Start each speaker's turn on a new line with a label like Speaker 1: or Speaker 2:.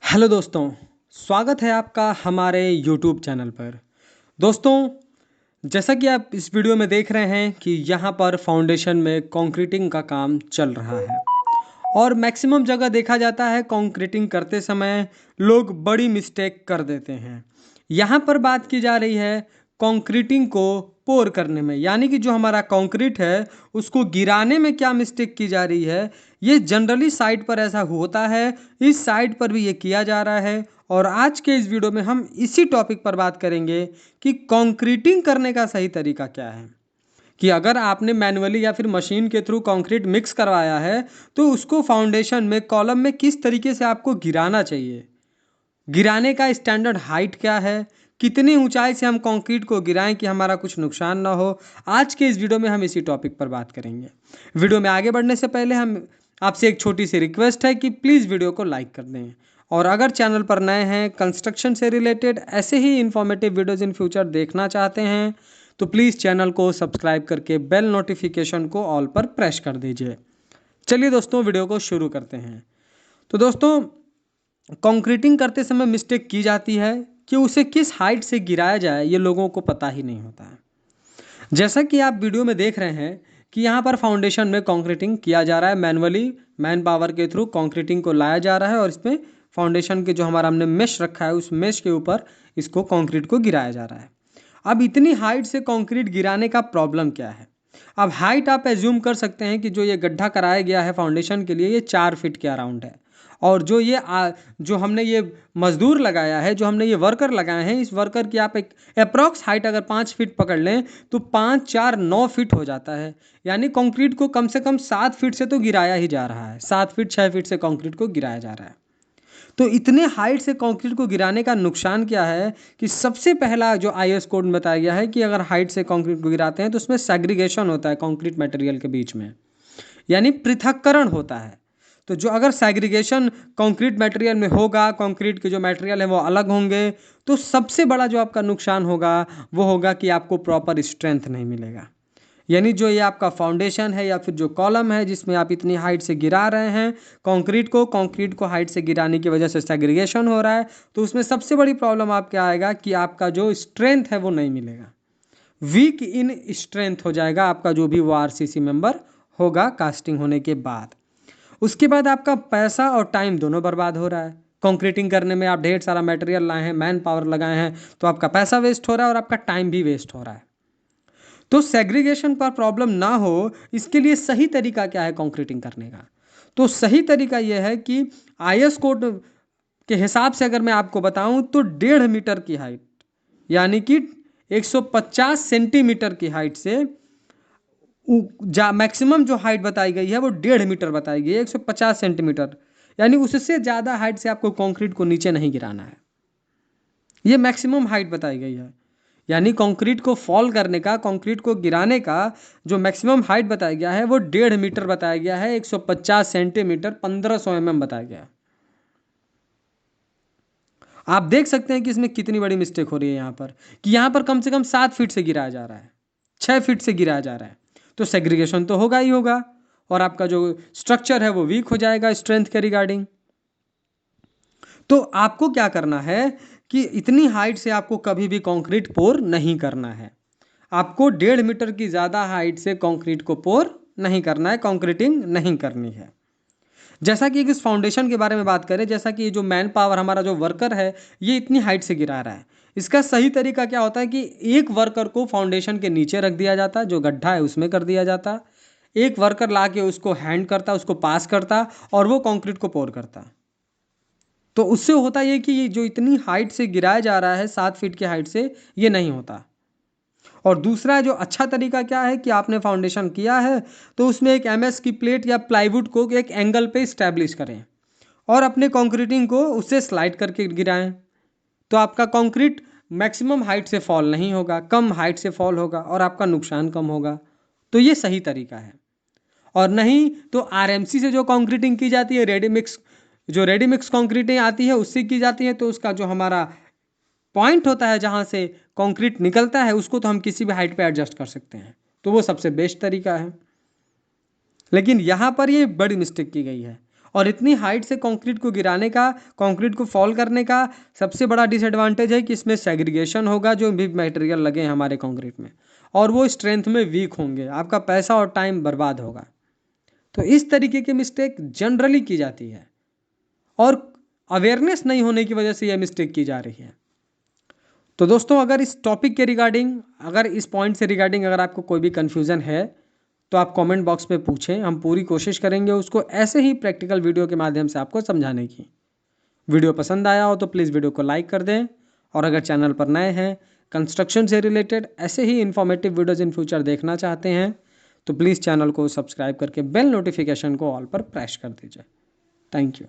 Speaker 1: Hello दोस्तों, स्वागत है आपका हमारे यूट्यूब चैनल पर। दोस्तों, जैसा कि आप इस वीडियो में देख रहे हैं कि यहाँ पर फाउंडेशन में कंक्रीटिंग का काम चल रहा है और मैक्सिमम जगह देखा जाता है कंक्रीटिंग करते समय लोग बड़ी मिस्टेक कर देते हैं। यहाँ पर बात की जा रही है कंक्रीटिंग को पोर करने में, यानी कि जो हमारा कंक्रीट है उसको गिराने में क्या मिस्टेक की जा रही है। ये जनरली साइट पर ऐसा होता है, इस साइट पर भी ये किया जा रहा है और आज के इस वीडियो में हम इसी टॉपिक पर बात करेंगे कि कंक्रीटिंग करने का सही तरीका क्या है। कि अगर आपने मैनुअली या फिर मशीन के थ्रू कंक्रीट मिक्स करवाया है तो उसको फाउंडेशन में कॉलम में किस तरीके से आपको गिराना चाहिए, गिराने का स्टैंडर्ड हाइट क्या है, कितनी ऊंचाई से हम कंक्रीट को गिराएं कि हमारा कुछ नुकसान ना हो। आज के इस वीडियो में हम इसी टॉपिक पर बात करेंगे। वीडियो में आगे बढ़ने से पहले हम आपसे एक छोटी सी रिक्वेस्ट है कि प्लीज़ वीडियो को लाइक कर दें और अगर चैनल पर नए हैं, कंस्ट्रक्शन से रिलेटेड ऐसे ही इंफॉर्मेटिव वीडियोज़ इन फ्यूचर देखना चाहते हैं तो प्लीज़ चैनल को सब्सक्राइब करके बेल नोटिफिकेशन को ऑल पर प्रेस कर दीजिए। चलिए दोस्तों, वीडियो को शुरू करते हैं। तो दोस्तों, कंक्रीटिंग करते समय मिस्टेक की जाती है कि उसे किस हाइट से गिराया जाए, ये लोगों को पता ही नहीं होता है। जैसा कि आप वीडियो में देख रहे हैं कि यहाँ पर फाउंडेशन में कंक्रीटिंग किया जा रहा है, मैनुअली मैन पावर के थ्रू कंक्रीटिंग को लाया जा रहा है और इसमें फाउंडेशन के जो हमारा हमने मेश रखा है उस मेश के ऊपर इसको कंक्रीट को गिराया जा रहा है। अब इतनी हाइट से कंक्रीट गिराने का प्रॉब्लम क्या है। अब हाइट आप एज्यूम कर सकते हैं कि जो ये गड्ढा कराया गया है फाउंडेशन के लिए ये 4 फीट के अराउंड है और जो हमने ये मजदूर लगाया है, जो हमने ये वर्कर लगाए हैं, इस वर्कर की आप एक अप्रॉक्स हाइट अगर 5 फीट पकड़ लें तो 5 4 9 फीट हो जाता है। यानी कंक्रीट को कम से कम 7 फीट से तो गिराया ही जा रहा है, 7 फीट 6 फीट से कंक्रीट को गिराया जा रहा है। तो इतने हाइट से कंक्रीट को गिराने का नुकसान क्या है कि सबसे पहला जो आईएस कोड में बताया गया है कि अगर हाइट से कंक्रीट को गिराते हैं तो उसमें सेग्रीगेशन होता है कंक्रीट मटेरियल के बीच में, यानी पृथक्करण होता है। तो जो अगर सेग्रीगेशन कंक्रीट मटेरियल में होगा, कंक्रीट के जो मटेरियल है वो अलग होंगे, तो सबसे बड़ा जो आपका नुकसान होगा वो होगा कि आपको प्रॉपर स्ट्रेंथ नहीं मिलेगा। यानी जो ये आपका फाउंडेशन है या फिर जो कॉलम है जिसमें आप इतनी हाइट से गिरा रहे हैं कंक्रीट को हाइट से गिराने की वजह से सेग्रीगेशन हो रहा है, तो उसमें सबसे बड़ी प्रॉब्लम आपके आएगा कि आपका जो स्ट्रेंथ है वो नहीं मिलेगा, वीक इन स्ट्रेंथ हो जाएगा आपका जो भी वो आरसीसी मेंबर होगा कास्टिंग होने के बाद। उसके बाद आपका पैसा और टाइम दोनों बर्बाद हो रहा है। कंक्रीटिंग करने में आप ढेर सारा मटेरियल लाए हैं, मैन पावर लगाए हैं, तो आपका पैसा वेस्ट हो रहा है और आपका टाइम भी वेस्ट हो रहा है। तो सेग्रीगेशन पर प्रॉब्लम ना हो इसके लिए सही तरीका क्या है कंक्रीटिंग करने का। तो सही तरीका यह है कि आईएस कोड के हिसाब से अगर मैं आपको बताऊं तो 1.5 मीटर की हाइट, यानी कि 150 सेंटीमीटर की हाइट से मैक्सिमम जो हाइट बताई गई है वो 1.5 मीटर बताई गई है, 150 सेंटीमीटर, यानी उससे ज़्यादा हाइट से आपको कंक्रीट को नीचे नहीं गिराना है। ये मैक्सिमम हाइट बताई गई है, यानी कंक्रीट को फॉल करने का, कंक्रीट को गिराने का जो मैक्सिमम हाइट बताया गया है वो 1.5 मीटर बताया गया है, 150 सेंटीमीटर 1500 बताया गया है। आप देख सकते हैं कि इसमें कितनी बड़ी मिस्टेक हो रही है यहाँ पर, कि यहाँ पर कम से कम 7 फीट से गिराया जा रहा है, 6 फीट से गिराया जा रहा है, तो सेग्रीगेशन तो होगा ही होगा और आपका जो स्ट्रक्चर है वो वीक हो जाएगा स्ट्रेंथ के रिगार्डिंग। तो आपको क्या करना है कि इतनी हाइट से आपको कभी भी कंक्रीट पोर नहीं करना है। आपको 1.5 मीटर की ज़्यादा हाइट से कंक्रीट को पोर नहीं करना है, कंक्रीटिंग नहीं करनी है। जैसा कि इस फाउंडेशन के बारे में बात करें, जैसा कि जो मैन पावर हमारा जो वर्कर है ये इतनी हाइट से गिरा रहा है, इसका सही तरीका क्या होता है कि एक वर्कर को फाउंडेशन के नीचे रख दिया जाता, जो गड्ढा है उसमें कर दिया जाता, एक वर्कर ला के उसको हैंड करता, उसको पास करता और वो कंक्रीट को पोर करता। तो उससे होता ये कि ये जो इतनी हाइट से गिराया जा रहा है 7 फीट की हाइट से, ये नहीं होता। और दूसरा जो अच्छा तरीका क्या है कि आपने फाउंडेशन किया है तो उसमें एक एमएस की प्लेट या प्लाईवुड को एक एंगल पे इस्टेब्लिश करें और अपने कंक्रीटिंग को उससे स्लाइड करके गिराएं, तो आपका कंक्रीट मैक्सिमम हाइट से फॉल नहीं होगा, कम हाइट से फॉल होगा और आपका नुकसान कम होगा। तो ये सही तरीका है। और नहीं तो आरएमसी से जो कंक्रीटिंग की जाती है, रेडी मिक्स कंक्रीटिंग आती है उससे की जाती है, तो उसका जो हमारा पॉइंट होता है जहाँ से कंक्रीट निकलता है उसको तो हम किसी भी हाइट पे एडजस्ट कर सकते हैं, तो वो सबसे बेस्ट तरीका है। लेकिन यहाँ पर ये बड़ी मिस्टेक की गई है और इतनी हाइट से कंक्रीट को गिराने का, कंक्रीट को फॉल करने का सबसे बड़ा डिसएडवांटेज है कि इसमें सेग्रीगेशन होगा, जो भी मटेरियल लगे हैं हमारे कंक्रीट में, और वो स्ट्रेंथ में वीक होंगे, आपका पैसा और टाइम बर्बाद होगा। तो इस तरीके की मिस्टेक जनरली की जाती है और अवेयरनेस नहीं होने की वजह से यह मिस्टेक की जा रही है। तो दोस्तों, अगर इस टॉपिक के रिगार्डिंग, अगर इस पॉइंट से रिगार्डिंग अगर आपको कोई भी कन्फ्यूज़न है तो आप कमेंट बॉक्स में पूछें, हम पूरी कोशिश करेंगे उसको ऐसे ही प्रैक्टिकल वीडियो के माध्यम से आपको समझाने की। वीडियो पसंद आया हो तो प्लीज़ वीडियो को लाइक कर दें, और अगर चैनल पर नए हैं, कंस्ट्रक्शन से रिलेटेड ऐसे ही इन्फॉर्मेटिव वीडियोज़ इन फ्यूचर देखना चाहते हैं तो प्लीज़ चैनल को सब्सक्राइब करके बेल नोटिफिकेशन को ऑल पर प्रेस कर दीजिए। Thank you.